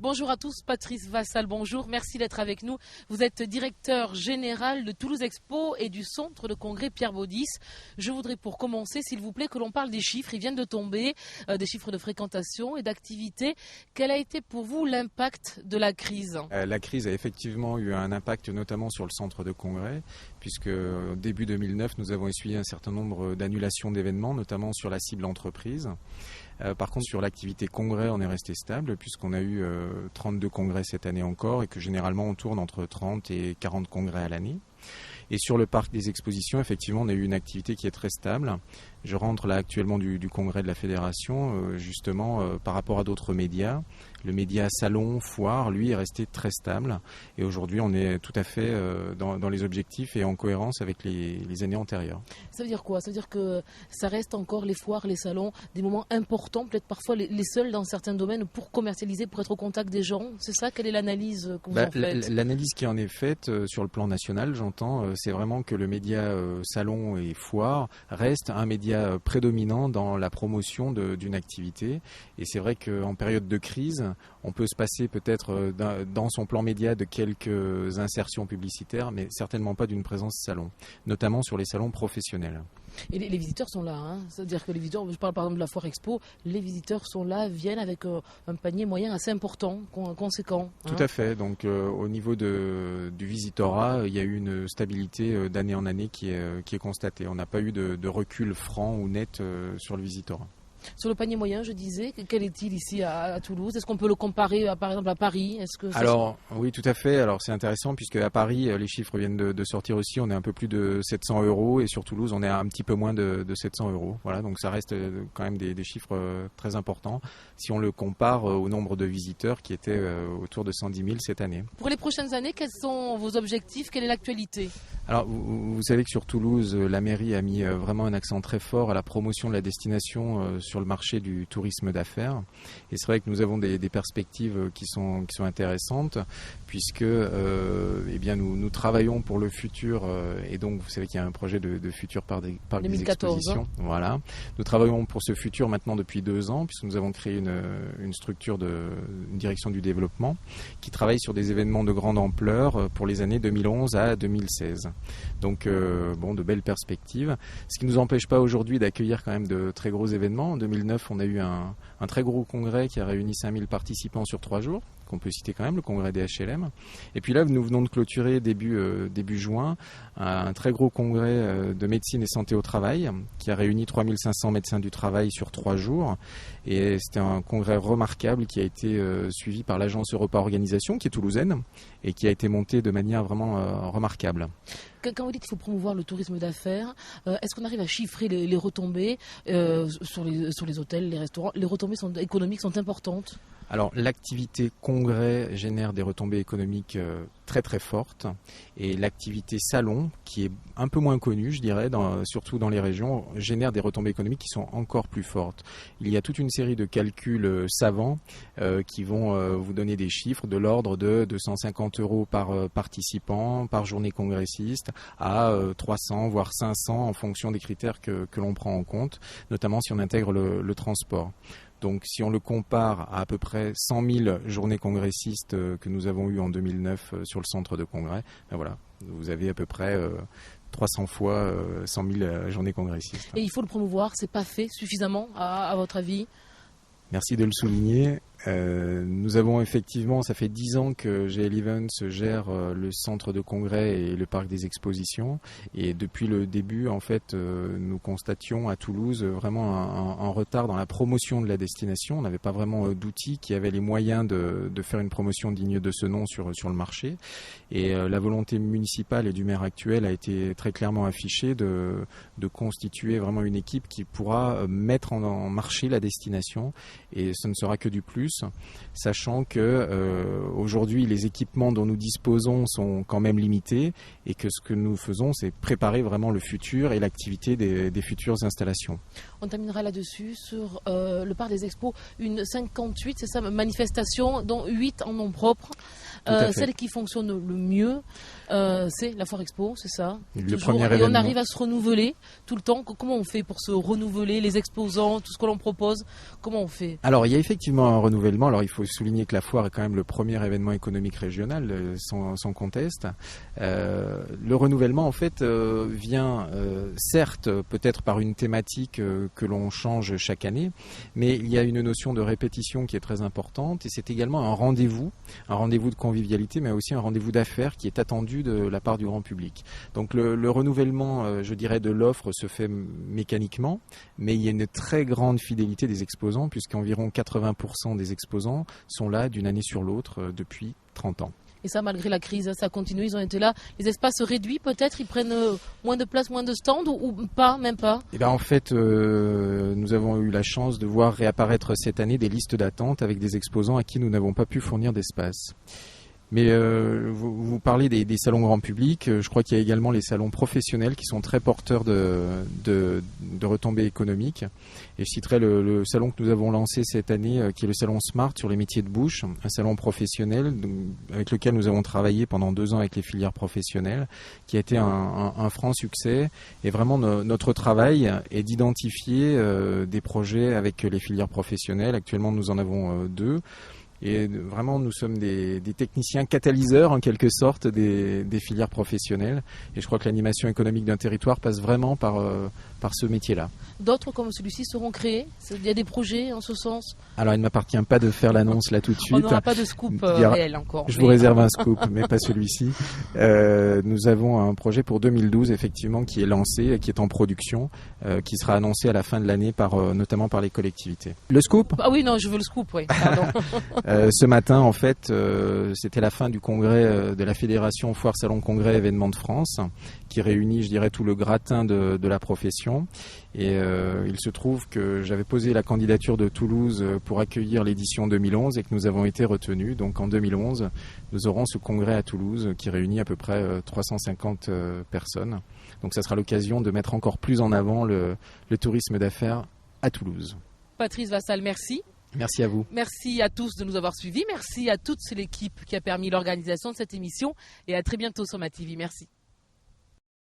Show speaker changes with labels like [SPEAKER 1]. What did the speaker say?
[SPEAKER 1] Bonjour à tous, Patrice Vassal, bonjour, merci d'être avec nous. Vous êtes directeur général de Toulouse Expo et du centre de congrès Pierre Baudis. Je voudrais pour commencer, s'il vous plaît, que l'on parle des chiffres. Ils viennent de tomber, des chiffres de fréquentation et d'activité. Quel a été pour vous l'impact de la crise ?
[SPEAKER 2] La crise a effectivement eu un impact notamment sur le centre de congrès, puisque début 2009, nous avons essuyé un certain nombre d'annulations d'événements, notamment sur la cible entreprise. Par contre, sur l'activité congrès, on est resté stable puisqu'on a eu 32 congrès cette année encore et que généralement on tourne entre 30 et 40 congrès à l'année. Et sur le parc des expositions, effectivement, on a eu une activité qui est très stable. Je rentre là actuellement du congrès de la fédération, justement par rapport à d'autres médias. Le média salon, foire, lui, est resté très stable. Et aujourd'hui, on est tout à fait dans les objectifs et en cohérence avec les années antérieures.
[SPEAKER 1] Ça veut dire quoi ? Ça veut dire que ça reste encore les foires, les salons, des moments importants, peut-être parfois les seuls dans certains domaines pour commercialiser, pour être au contact des gens. C'est ça ? Quelle est l'analyse que vous en faites ?
[SPEAKER 2] L'analyse qui en est faite sur le plan national, j'entends, c'est vraiment que le média salon et foire reste un média prédominant dans la promotion d'une activité. Et c'est vrai qu'en période de crise, on peut se passer peut-être dans son plan média de quelques insertions publicitaires, mais certainement pas d'une présence salon, notamment sur les salons professionnels.
[SPEAKER 1] Et les visiteurs sont là, hein. C'est-à-dire que les visiteurs, je parle par exemple de la foire expo, les visiteurs sont là, viennent avec un panier moyen assez important, conséquent. Hein.
[SPEAKER 2] Tout à fait, donc au niveau du visitorat, il y a eu une stabilité d'année en année qui est constatée. On n'a pas eu de recul franc ou net sur le visitorat.
[SPEAKER 1] Sur le panier moyen, je disais, quel est-il ici à Toulouse ? Est-ce qu'on peut le comparer par exemple à Paris ?
[SPEAKER 2] Alors oui, tout à fait. Alors c'est intéressant puisque à Paris, les chiffres viennent de sortir aussi. On est un peu plus de 700 € et sur Toulouse, on est un petit peu moins de 700 €. Voilà, donc ça reste quand même des chiffres très importants si on le compare au nombre de visiteurs qui étaient autour de 110 000 cette année.
[SPEAKER 1] Pour les prochaines années, quels sont vos objectifs ? Quelle est l'actualité ?
[SPEAKER 2] Alors vous savez que sur Toulouse, la mairie a mis vraiment un accent très fort à la promotion de la destination sur le marché du tourisme d'affaires. Et c'est vrai que nous avons des perspectives qui sont intéressantes puisque eh bien nous travaillons pour le futur et donc vous savez qu'il y a un projet de futur parc des expositions. Voilà. Nous travaillons pour ce futur maintenant depuis 2 ans puisque nous avons créé une structure une direction du développement qui travaille sur des événements de grande ampleur pour les années 2011 à 2016. Donc de belles perspectives. Ce qui ne nous empêche pas aujourd'hui d'accueillir quand même de très gros événements. En 2009, on a eu un très gros congrès qui a réuni 5000 participants sur 3 jours, qu'on peut citer quand même, le congrès des HLM. Et puis là, nous venons de clôturer début juin un très gros congrès de médecine et santé au travail qui a réuni 3500 médecins du travail sur 3 jours. Et c'était un congrès remarquable qui a été suivi par l'agence Europa Organisation, qui est toulousaine, et qui a été monté de manière vraiment remarquable.
[SPEAKER 1] Quand vous dites qu'il faut promouvoir le tourisme d'affaires, est-ce qu'on arrive à chiffrer les retombées sur les hôtels, les restaurants ? Les retombées économiques sont importantes ?
[SPEAKER 2] Alors l'activité congrès génère des retombées économiques très très fortes et l'activité salon, qui est un peu moins connue je dirais, surtout dans les régions, génère des retombées économiques qui sont encore plus fortes. Il y a toute une série de calculs savants qui vont vous donner des chiffres de l'ordre de 250 € par participant, par journée congressiste, à 300 voire 500 en fonction des critères que l'on prend en compte, notamment si on intègre le transport. Donc si on le compare à peu près 100 000 journées congressistes que nous avons eues en 2009 sur le centre de congrès, ben voilà, vous avez à peu près 300 fois 100 000 journées congressistes.
[SPEAKER 1] Et il faut le promouvoir, c'est pas fait suffisamment à votre avis ?
[SPEAKER 2] Merci de le souligner. Nous avons effectivement, ça fait 10 ans que GL Events gère le centre de congrès et le parc des expositions. Et depuis le début, en fait, nous constations à Toulouse vraiment un retard dans la promotion de la destination. On n'avait pas vraiment d'outils qui avaient les moyens de faire une promotion digne de ce nom sur le marché. Et la volonté municipale et du maire actuel a été très clairement affichée de constituer vraiment une équipe qui pourra mettre en marché la destination. Et ce ne sera que du plus, sachant que aujourd'hui les équipements dont nous disposons sont quand même limités et que ce que nous faisons, c'est préparer vraiment le futur et l'activité des futures installations.
[SPEAKER 1] On terminera là-dessus sur le parc des expos, une 58, c'est ça, manifestation, dont 8 en nom propre. Celle qui fonctionne le mieux, c'est la Foire Expo, c'est ça.
[SPEAKER 2] Le premier événement.
[SPEAKER 1] Et on arrive à se renouveler tout le temps. Comment on fait pour se renouveler, les exposants, tout ce que l'on propose, comment on fait ?
[SPEAKER 2] Alors il y a effectivement un renouvellement renouvellement. Alors il faut souligner que la foire est quand même le premier événement économique régional, sans conteste. Le renouvellement en fait vient certes peut-être par une thématique que l'on change chaque année, mais il y a une notion de répétition qui est très importante et c'est également un rendez-vous de convivialité, mais aussi un rendez-vous d'affaires qui est attendu de la part du grand public. Donc le renouvellement, je dirais, de l'offre se fait mécaniquement, mais il y a une très grande fidélité des exposants puisqu'environ 80% des exposants sont là d'une année sur l'autre depuis 30 ans.
[SPEAKER 1] Et ça, malgré la crise, ça continue, ils ont été là. Les espaces réduits, peut-être, ils prennent moins de place, moins de stands ou pas, même pas?
[SPEAKER 2] Eh bien, en fait, nous avons eu la chance de voir réapparaître cette année des listes d'attente avec des exposants à qui nous n'avons pas pu fournir d'espace. Mais vous parlez des salons grand public, je crois qu'il y a également les salons professionnels qui sont très porteurs de retombées économiques. Et je citerai le salon que nous avons lancé cette année, qui est le salon Smart sur les métiers de bouche, un salon professionnel avec lequel nous avons travaillé pendant 2 ans avec les filières professionnelles, qui a été un franc succès. Et vraiment, notre travail est d'identifier des projets avec les filières professionnelles. Actuellement, nous en avons 2. Et vraiment, nous sommes des techniciens catalyseurs, en quelque sorte, des filières professionnelles. Et je crois que l'animation économique d'un territoire passe vraiment par ce métier-là.
[SPEAKER 1] D'autres comme celui-ci seront créés? Il y a des projets en ce sens?
[SPEAKER 2] Alors, il ne m'appartient pas de faire l'annonce là tout de suite.
[SPEAKER 1] On n'aura pas de scoop réel encore.
[SPEAKER 2] Je vous réserve un scoop, mais pas celui-ci. Nous avons un projet pour 2012, effectivement, qui est lancé, qui est en production, qui sera annoncé à la fin de l'année, notamment par les collectivités. Le scoop?
[SPEAKER 1] Ah oui, non, je veux le scoop, oui. Pardon.
[SPEAKER 2] Ce matin, en fait, c'était la fin du congrès de la Fédération Foire Salon Congrès Événements de France, qui réunit, je dirais, tout le gratin de la profession. Et il se trouve que j'avais posé la candidature de Toulouse pour accueillir l'édition 2011 et que nous avons été retenus. Donc en 2011, nous aurons ce congrès à Toulouse qui réunit à peu près 350 personnes. Donc ça sera l'occasion de mettre encore plus en avant le tourisme d'affaires à Toulouse.
[SPEAKER 1] Patrice Vassal, merci.
[SPEAKER 2] Merci à vous.
[SPEAKER 1] Merci à tous de nous avoir suivis. Merci à toute l'équipe qui a permis l'organisation de cette émission. Et à très bientôt sur MATV. Merci.